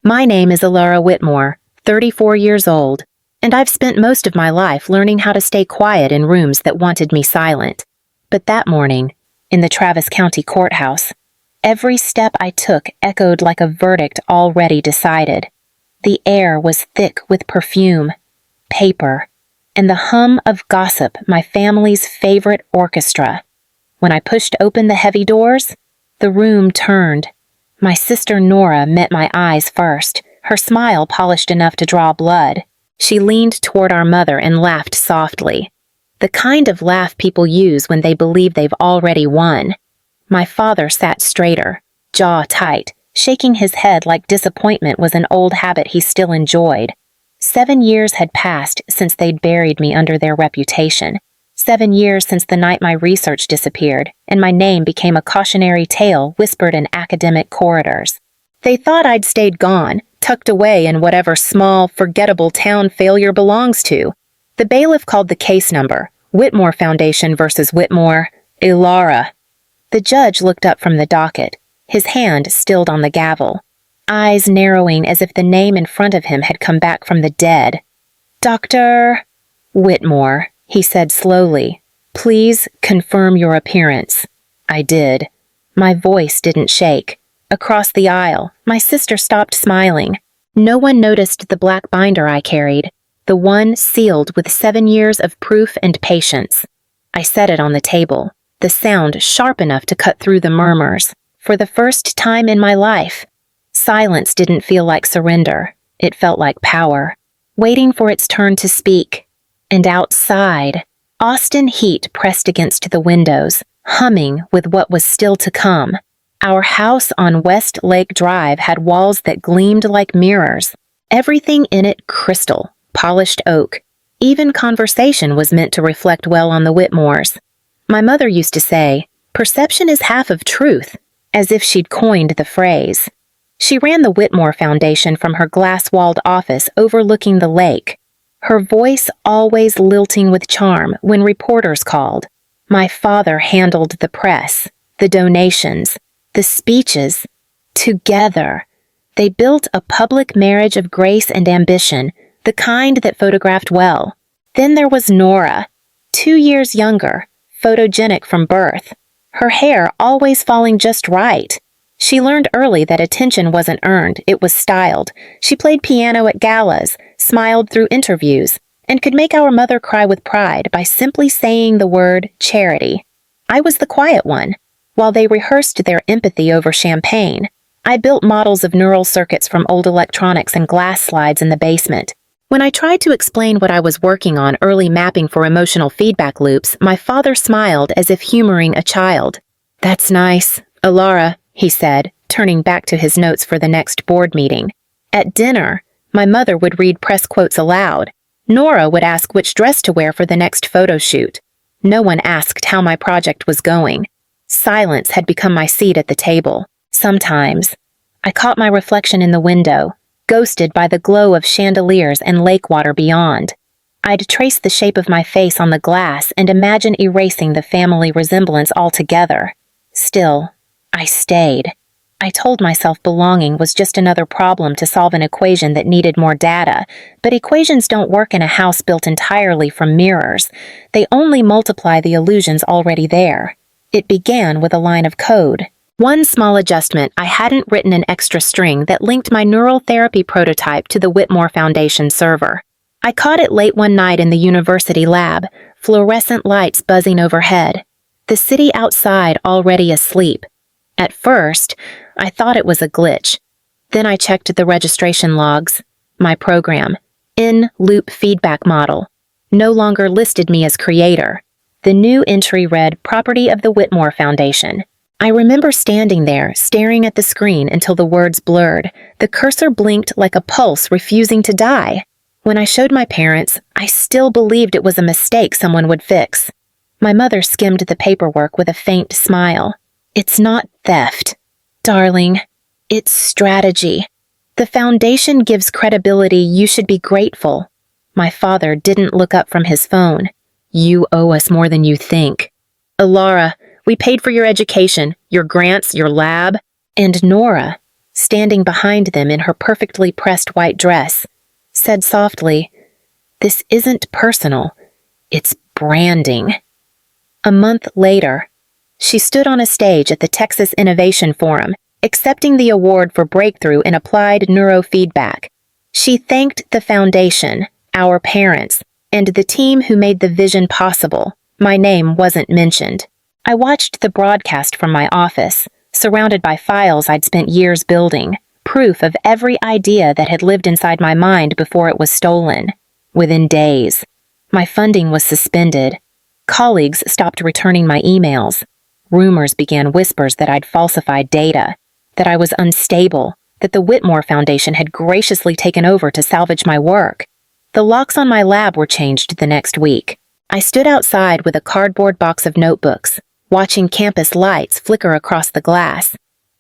My name is Elara Whitmore, 34 years old, and I've spent most of my life learning how to stay quiet in rooms that wanted me silent. But that morning, in the Travis County Courthouse, every step I took echoed like a verdict already decided. The air was thick with perfume, paper, and the hum of gossip, my family's favorite orchestra. When I pushed open the heavy doors, the room turned. My sister Nora met my eyes first, her smile polished enough to draw blood. She leaned toward our mother and laughed softly, the kind of laugh people use when they believe they've already won. My father sat straighter, jaw tight, shaking his head like disappointment was an old habit he still enjoyed. 7 years had passed since they'd buried me under their reputation. 7 years since the night my research disappeared, and my name became a cautionary tale whispered in academic corridors. They thought I'd stayed gone, tucked away in whatever small, forgettable town failure belongs to. The bailiff called the case number, Whitmore Foundation versus Whitmore, Elara. The judge looked up from the docket, his hand stilled on the gavel, eyes narrowing as if the name in front of him had come back from the dead. Dr. Whitmore, he said slowly, please confirm your appearance. I did. My voice didn't shake. Across the aisle, my sister stopped smiling. No one noticed the black binder I carried, the one sealed with 7 years of proof and patience. I set it on the table, the sound sharp enough to cut through the murmurs. For the first time in my life, silence didn't feel like surrender. It felt like power, waiting for its turn to speak. And outside, Austin heat pressed against the windows, humming with what was still to come. Our house on West Lake Drive had walls that gleamed like mirrors, everything in it crystal, polished oak. Even conversation was meant to reflect well on the Whitmores. My mother used to say, "Perception is half of truth," as if she'd coined the phrase. She ran the Whitmore Foundation from her glass-walled office overlooking the lake, her voice always lilting with charm when reporters called. My father handled the press, the donations, the speeches. Together, they built a public marriage of grace and ambition, the kind that photographed well. Then there was Nora, 2 years younger, photogenic from birth, her hair always falling just right. She learned early that attention wasn't earned, it was styled. She played piano at galas, smiled through interviews, and could make our mother cry with pride by simply saying the word charity. I was the quiet one. While they rehearsed their empathy over champagne, I built models of neural circuits from old electronics and glass slides in the basement. When I tried to explain what I was working on, early mapping for emotional feedback loops, my father smiled as if humoring a child. That's nice, Elara, he said, turning back to his notes for the next board meeting. At dinner, my mother would read press quotes aloud. Nora would ask which dress to wear for the next photo shoot. No one asked how my project was going. Silence had become my seat at the table. Sometimes, I caught my reflection in the window, ghosted by the glow of chandeliers and lake water beyond. I'd trace the shape of my face on the glass and imagine erasing the family resemblance altogether. Still, I stayed. I told myself belonging was just another problem to solve an equation that needed more data, but equations don't work in a house built entirely from mirrors. They only multiply the illusions already there. It began with a line of code. One small adjustment, I hadn't written an extra string that linked my neural therapy prototype to the Whitmore Foundation server. I caught it late one night in the university lab, fluorescent lights buzzing overhead, the city outside already asleep. At first, I thought it was a glitch. Then I checked the registration logs. My program, in-loop feedback model, no longer listed me as creator. The new entry read, property of the Whitmore Foundation. I remember standing there, staring at the screen until the words blurred. The cursor blinked like a pulse refusing to die. When I showed my parents, I still believed it was a mistake someone would fix. My mother skimmed the paperwork with a faint smile. It's not theft, darling. It's strategy. The foundation gives credibility. You should be grateful. My father didn't look up from his phone. You owe us more than you think. Elara, we paid for your education, your grants, your lab. And Nora, standing behind them in her perfectly pressed white dress, said softly, "This isn't personal. It's branding." A month later, she stood on a stage at the Texas Innovation Forum, accepting the award for breakthrough in applied neurofeedback. She thanked the foundation, our parents, and the team who made the vision possible. My name wasn't mentioned. I watched the broadcast from my office, surrounded by files I'd spent years building, proof of every idea that had lived inside my mind before it was stolen. Within days, my funding was suspended. Colleagues stopped returning my emails. Rumors began whispers that I'd falsified data, that I was unstable, that the Whitmore Foundation had graciously taken over to salvage my work. The locks on my lab were changed the next week. I stood outside with a cardboard box of notebooks, watching campus lights flicker across the glass.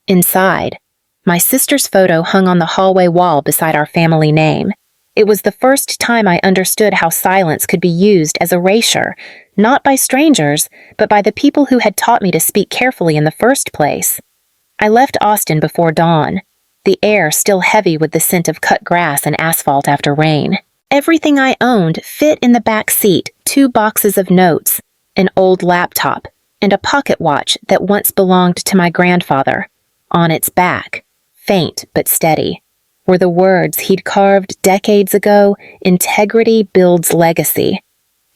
Inside, my sister's photo hung on the hallway wall beside our family name. It was the first time I understood how silence could be used as erasure, not by strangers, but by the people who had taught me to speak carefully in the first place. I left Austin before dawn, the air still heavy with the scent of cut grass and asphalt after rain. Everything I owned fit in the back seat, 2 boxes of notes, an old laptop, and a pocket watch that once belonged to my grandfather. On its back, faint but steady, were the words he'd carved decades ago, "Integrity builds legacy."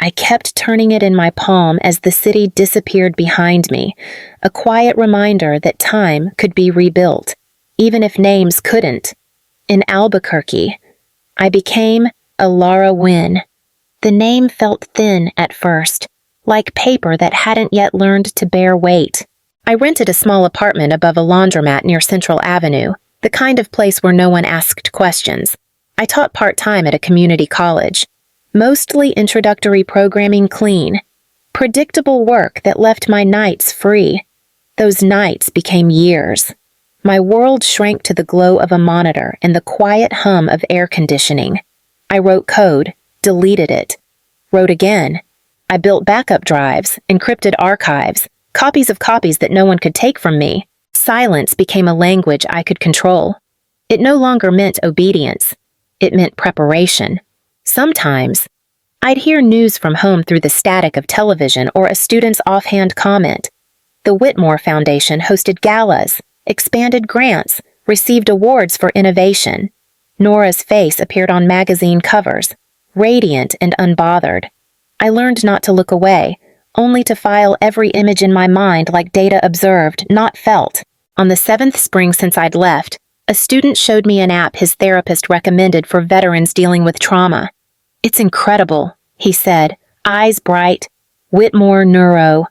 I kept turning it in my palm as the city disappeared behind me, a quiet reminder that time could be rebuilt, even if names couldn't. In Albuquerque, I became Elara Wynn. The name felt thin at first, like paper that hadn't yet learned to bear weight. I rented a small apartment above a laundromat near Central Avenue, the kind of place where no one asked questions. I taught part-time at a community college. Mostly introductory programming clean. Predictable work that left my nights free. Those nights became years. My world shrank to the glow of a monitor and the quiet hum of air conditioning. I wrote code, deleted it, wrote again. I built backup drives, encrypted archives, copies of copies that no one could take from me. Silence became a language I could control. It no longer meant obedience. It meant preparation. Sometimes, I'd hear news from home through the static of television or a student's offhand comment. The Whitmore Foundation hosted galas, expanded grants, received awards for innovation. Nora's face appeared on magazine covers, radiant and unbothered. I learned not to look away, only to file every image in my mind like data observed, not felt. On the 7th spring since I'd left, a student showed me an app his therapist recommended for veterans dealing with trauma. "It's incredible," he said, eyes bright. "Whitmore Neuro."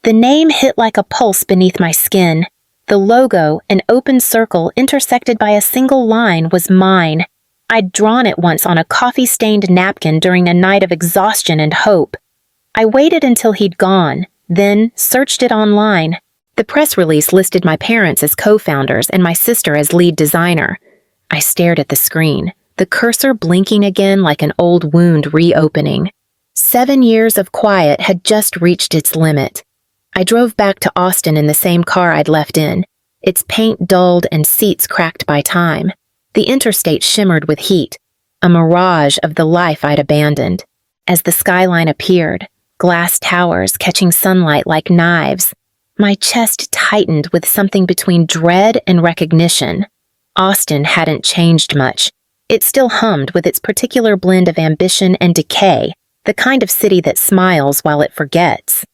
The name hit like a pulse beneath my skin. The logo, an open circle intersected by a single line, was mine. I'd drawn it once on a coffee-stained napkin during a night of exhaustion and hope. I waited until he'd gone, then searched it online. The press release listed my parents as co-founders and my sister as lead designer. I stared at the screen, the cursor blinking again like an old wound reopening. 7 years of quiet had just reached its limit. I drove back to Austin in the same car I'd left in, its paint dulled and seats cracked by time. The interstate shimmered with heat, a mirage of the life I'd abandoned. As the skyline appeared, glass towers catching sunlight like knives, my chest tightened with something between dread and recognition. Austin hadn't changed much. It still hummed with its particular blend of ambition and decay, the kind of city that smiles while it forgets.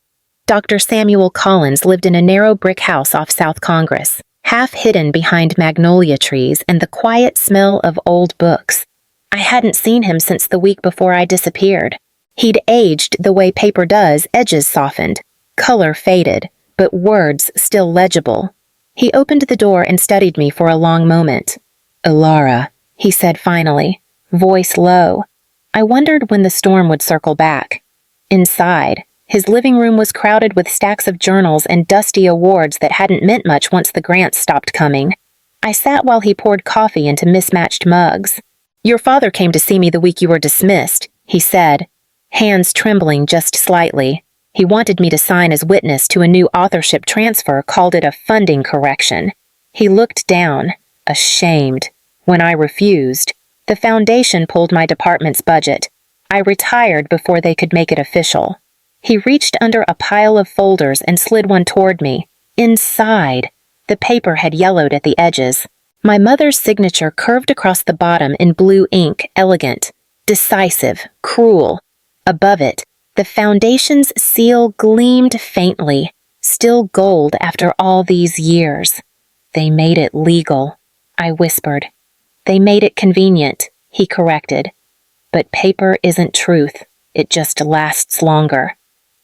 Dr. Samuel Collins lived in a narrow brick house off South Congress, half hidden behind magnolia trees and the quiet smell of old books. I hadn't seen him since the week before I disappeared. He'd aged the way paper does, edges softened, color faded, but words still legible. He opened the door and studied me for a long moment. "Elara," he said finally, voice low. I wondered when the storm would circle back. Inside, his living room was crowded with stacks of journals and dusty awards that hadn't meant much once the grants stopped coming. I sat while he poured coffee into mismatched mugs. "Your father came to see me the week you were dismissed," he said, hands trembling just slightly. He wanted me to sign as witness to a new authorship transfer, called it a funding correction. He looked down, Ashamed. When I refused, the foundation pulled my department's budget. I retired before they could make it official. He reached under a pile of folders and slid one toward me. Inside, the paper had yellowed at the edges. My mother's signature curved across the bottom in blue ink, elegant, decisive, cruel. Above it, the foundation's seal gleamed faintly, still gold after all these years. They made it legal, I whispered. They made it convenient, he corrected. But paper isn't truth. It just lasts longer.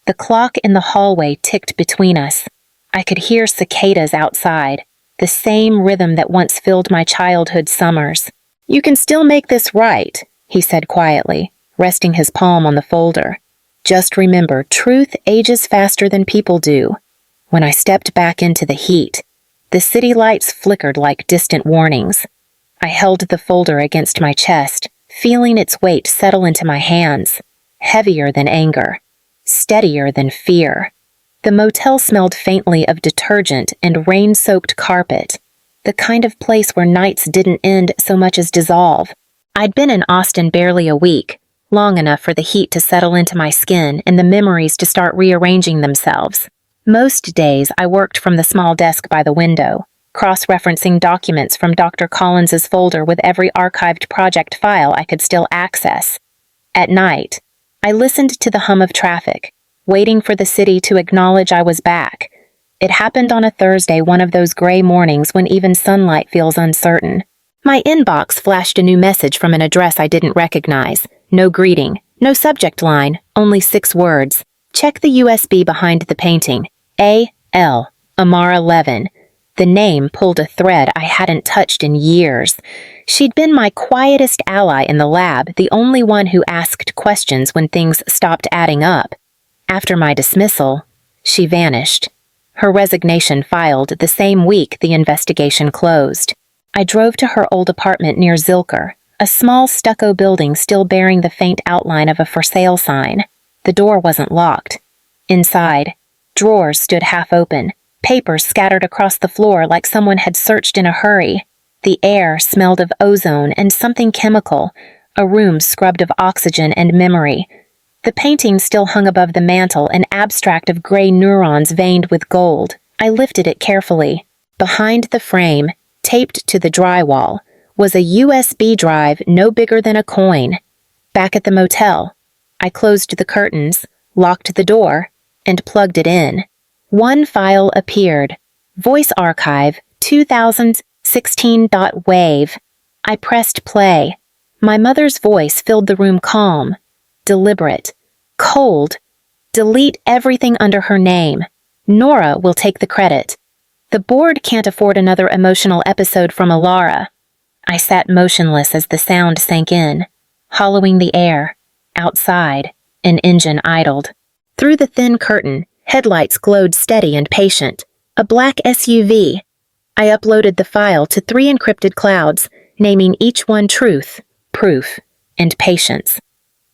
The clock in the hallway ticked between us. I could hear cicadas outside, the same rhythm that once filled my childhood summers. You can still make this right, he said quietly, resting his palm on the folder. Just remember, truth ages faster than people do. When I stepped back into the heat, the city lights flickered like distant warnings. I held the folder against my chest, feeling its weight settle into my hands, heavier than anger, steadier than fear. The motel smelled faintly of detergent and rain-soaked carpet, the kind of place where nights didn't end so much as dissolve. I'd been in Austin barely a week, long enough for the heat to settle into my skin and the memories to start rearranging themselves. Most days I worked from the small desk by the window, cross-referencing documents from Dr. Collins's folder with every archived project file I could still access. At night, I listened to the hum of traffic, waiting for the city to acknowledge I was back. It happened on a Thursday, one of those gray mornings when even sunlight feels uncertain. My inbox flashed a new message from an address I didn't recognize. No greeting, no subject line, only 6 words. Check the USB behind the painting. A.L. Amara Levin. The name pulled a thread I hadn't touched in years. She'd been my quietest ally in the lab, the only one who asked questions when things stopped adding up. After my dismissal, she vanished. Her resignation filed the same week the investigation closed. I drove to her old apartment near Zilker, a small stucco building still bearing the faint outline of a for sale sign. The door wasn't locked. Inside, drawers stood half open, papers scattered across the floor like someone had searched in a hurry. The air smelled of ozone and something chemical, a room scrubbed of oxygen and memory. The painting still hung above the mantel, an abstract of gray neurons veined with gold. I lifted it carefully. Behind the frame, taped to the drywall, was a USB drive no bigger than a coin. Back at the motel, I closed the curtains, locked the door, and plugged it in. One file appeared. Voice Archive 2016.wave. I pressed play. My mother's voice filled the room, calm, deliberate, cold. Delete everything under her name. Nora will take the credit. The board can't afford another emotional episode from Elara. I sat motionless as the sound sank in, hollowing the air. Outside, an engine idled. Through the thin curtain, headlights glowed steady and patient. A black SUV. I uploaded the file to 3 encrypted clouds, naming each one truth, proof, and patience.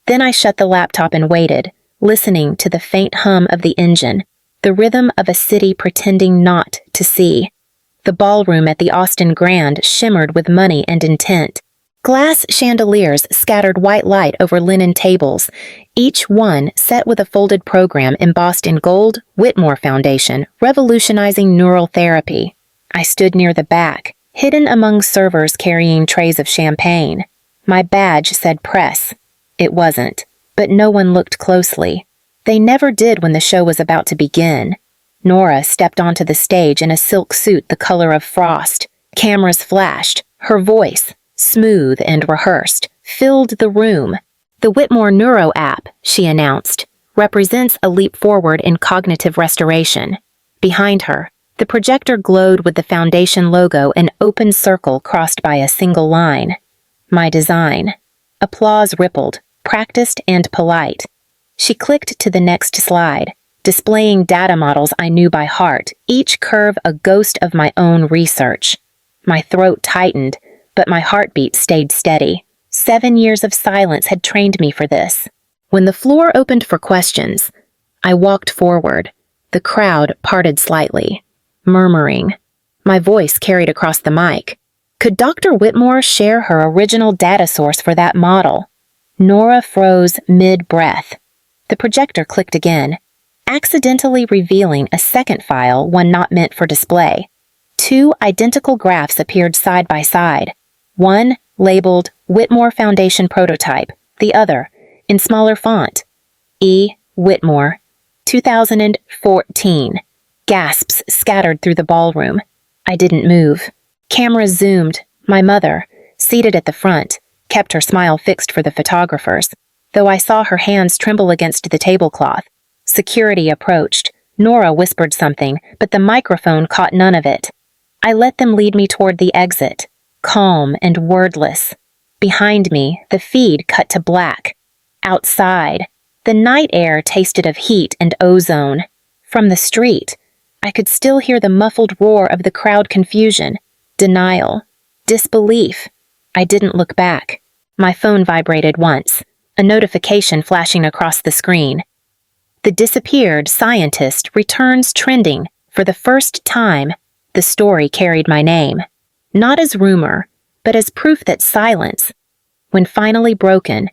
Then I shut the laptop and waited, listening to the faint hum of the engine, the rhythm of a city pretending not to see. The ballroom at the Austin Grand shimmered with money and intent. Glass chandeliers scattered white light over linen tables, each one set with a folded program embossed in gold, Whitmore Foundation, revolutionizing neural therapy. I stood near the back, hidden among servers carrying trays of champagne. My badge said press. It wasn't, but no one looked closely. They never did when the show was about to begin. Nora stepped onto the stage in a silk suit the color of frost. Cameras flashed. Her voice, smooth and rehearsed, filled the room. The Whitmore Neuro app, she announced, represents a leap forward in cognitive restoration. Behind her, the projector glowed with the Foundation logo, an open circle crossed by a single line. My design. Applause rippled, practiced and polite. She clicked to the next slide, displaying data models I knew by heart, each curve a ghost of my own research. My throat tightened, but my heartbeat stayed steady. 7 years of silence had trained me for this. When the floor opened for questions, I walked forward. The crowd parted slightly, murmuring. My voice carried across the mic. Could Dr. Whitmore share her original data source for that model? Nora froze mid-breath. The projector clicked again, accidentally revealing a second file, one not meant for display. 2 identical graphs appeared side by side, one labeled Whitmore Foundation Prototype, the other, in smaller font, E. Whitmore, 2014. Gasps scattered through the ballroom. I didn't move. Camera zoomed. My mother, seated at the front, kept her smile fixed for the photographers, though I saw her hands tremble against the tablecloth. Security approached. Nora whispered something, but the microphone caught none of it. I let them lead me toward the exit, calm and wordless. Behind me, the feed cut to black. Outside, the night air tasted of heat and ozone. From the street, I could still hear the muffled roar of the crowd confusion, denial, disbelief. I didn't look back. My phone vibrated once, a notification flashing across the screen. The disappeared scientist returns trending. For the first time, the story carried my name. Not as rumor, but as proof that silence, when finally broken,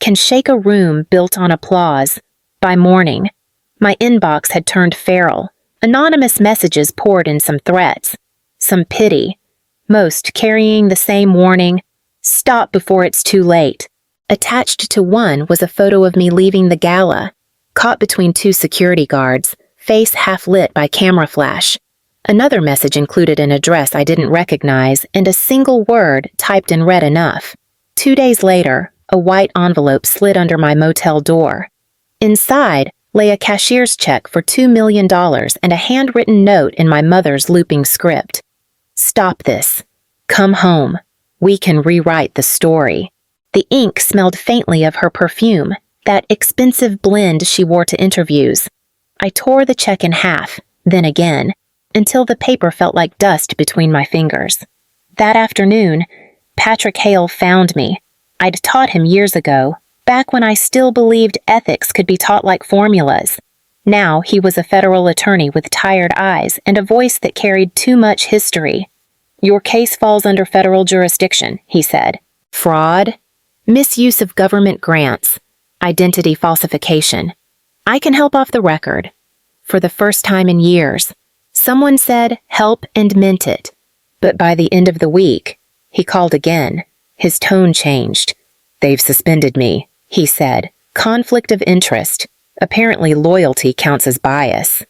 can shake a room built on applause. By morning, my inbox had turned feral. Anonymous messages poured in, some threats, some pity, most carrying the same warning, "Stop before it's too late." Attached to one was a photo of me leaving the gala, caught between 2 security guards, face half lit by camera flash. Another message included an address I didn't recognize and a single word typed in red enough. 2 days later, a white envelope slid under my motel door. Inside lay a cashier's check for $2 million and a handwritten note in my mother's looping script. "Stop this. Come home. We can rewrite the story." The ink smelled faintly of her perfume, that expensive blend she wore to interviews. I tore the check in half, then again, until the paper felt like dust between my fingers. That afternoon, Patrick Hale found me. I'd taught him years ago, back when I still believed ethics could be taught like formulas. Now he was a federal attorney with tired eyes and a voice that carried too much history. "Your case falls under federal jurisdiction," he said. "Fraud, misuse of government grants, identity falsification. I can help off the record." For the first time in years, someone said help and meant it. But by the end of the week, he called again. His tone changed. "They've suspended me," he said. "Conflict of interest. Apparently loyalty counts as bias."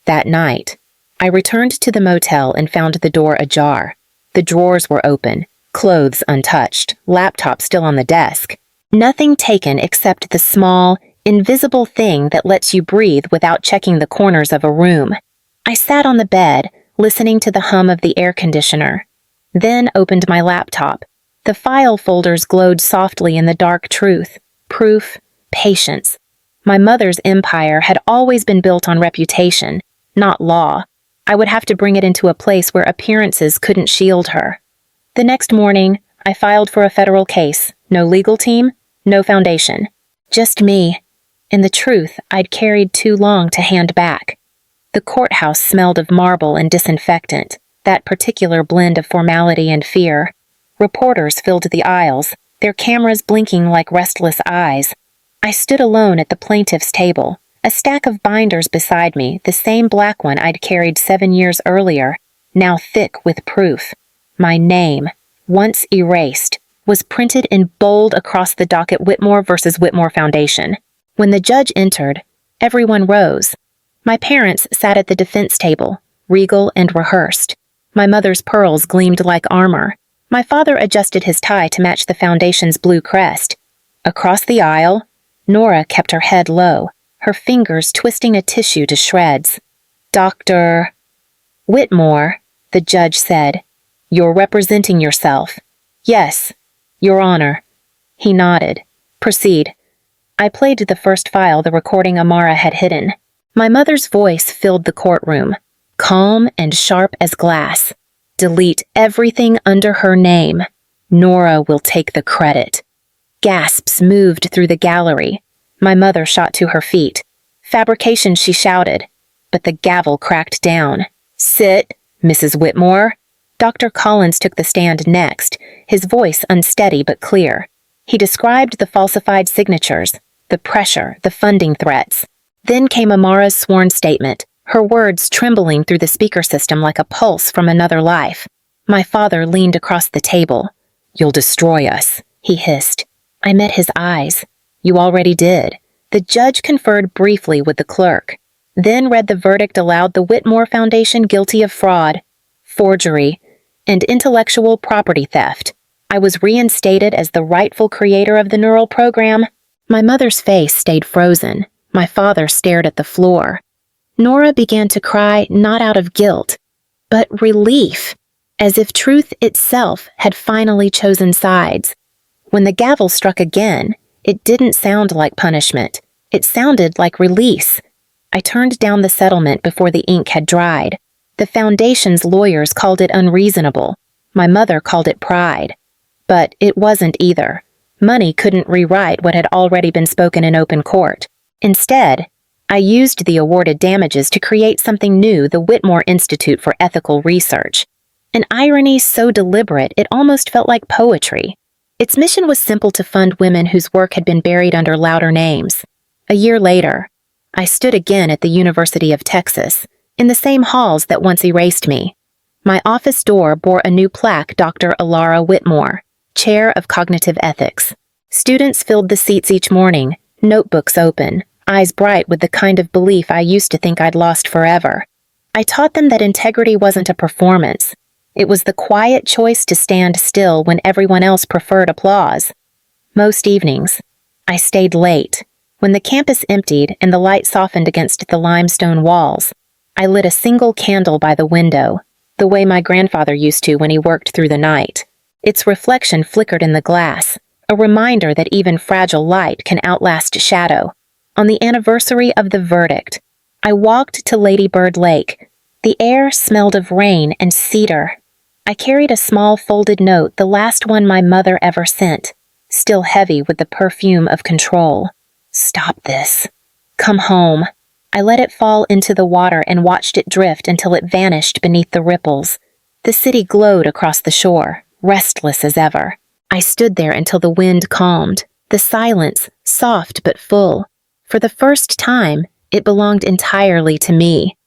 That night, I returned to the motel and found the door ajar. The drawers were open, clothes untouched, laptop still on the desk. Nothing taken except the small, invisible thing that lets you breathe without checking the corners of a room. I sat on the bed, listening to the hum of the air conditioner. Then opened my laptop. The file folders glowed softly in the dark truth. Proof, patience. My mother's empire had always been built on reputation, not law. I would have to bring it into a place where appearances couldn't shield her. The next morning, I filed for a federal case. No legal team, no foundation. Just me. And the truth I'd carried too long to hand back. The courthouse smelled of marble and disinfectant, that particular blend of formality and fear. Reporters filled the aisles, their cameras blinking like restless eyes. I stood alone at the plaintiff's table, a stack of binders beside me, the same black one I'd carried 7 years earlier, now thick with proof. My name, once erased, was printed in bold across the docket: Whitmore versus Whitmore Foundation. When the judge entered, everyone rose. My parents sat at the defense table, regal and rehearsed. My mother's pearls gleamed like armor. My father adjusted his tie to match the foundation's blue crest. Across the aisle, Nora kept her head low, her fingers twisting a tissue to shreds. "Dr. Whitmore," the judge said, "you're representing yourself." "Yes, Your Honor." He nodded. "Proceed." I played the first file, the recording Amara had hidden. My mother's voice filled the courtroom, calm and sharp as glass. "Delete everything under her name. Nora will take the credit." Gasps moved through the gallery. My mother shot to her feet. "Fabrication," she shouted. But the gavel cracked down. "Sit, Mrs. Whitmore. Dr. Collins took the stand next, his voice unsteady but clear. He described the falsified signatures, the pressure, the funding threats. Then came Amara's sworn statement, her words trembling through the speaker system like a pulse from another life. My father leaned across the table. "You'll destroy us," he hissed. I met his eyes. "You already did." The judge conferred briefly with the clerk, then read the verdict aloud: the Whitmore Foundation guilty of fraud, forgery, and intellectual property theft. I was reinstated as the rightful creator of the neural program. My mother's face stayed frozen. My father stared at the floor. Nora began to cry, not out of guilt, but relief, as if truth itself had finally chosen sides. When the gavel struck again, it didn't sound like punishment. It sounded like release. I turned down the settlement before the ink had dried. The Foundation's lawyers called it unreasonable. My mother called it pride. But it wasn't either. Money couldn't rewrite what had already been spoken in open court. Instead, I used the awarded damages to create something new, the Whitmore Institute for Ethical Research. An irony so deliberate it almost felt like poetry. Its mission was simple: to fund women whose work had been buried under louder names. A year later, I stood again at the University of Texas, in the same halls that once erased me. My office door bore a new plaque: Dr. Elara Whitmore, Chair of Cognitive Ethics. Students filled the seats each morning, notebooks open, eyes bright with the kind of belief I used to think I'd lost forever. I taught them that integrity wasn't a performance. It was the quiet choice to stand still when everyone else preferred applause. Most evenings, I stayed late. When the campus emptied and the light softened against the limestone walls, I lit a single candle by the window, the way my grandfather used to when he worked through the night. Its reflection flickered in the glass, a reminder that even fragile light can outlast shadow. On the anniversary of the verdict, I walked to Lady Bird Lake. The air smelled of rain and cedar. I carried a small folded note, the last one my mother ever sent, still heavy with the perfume of control. "Stop this. Come home." I let it fall into the water and watched it drift until it vanished beneath the ripples. The city glowed across the shore, restless as ever. I stood there until the wind calmed, the silence soft but full. For the first time, it belonged entirely to me.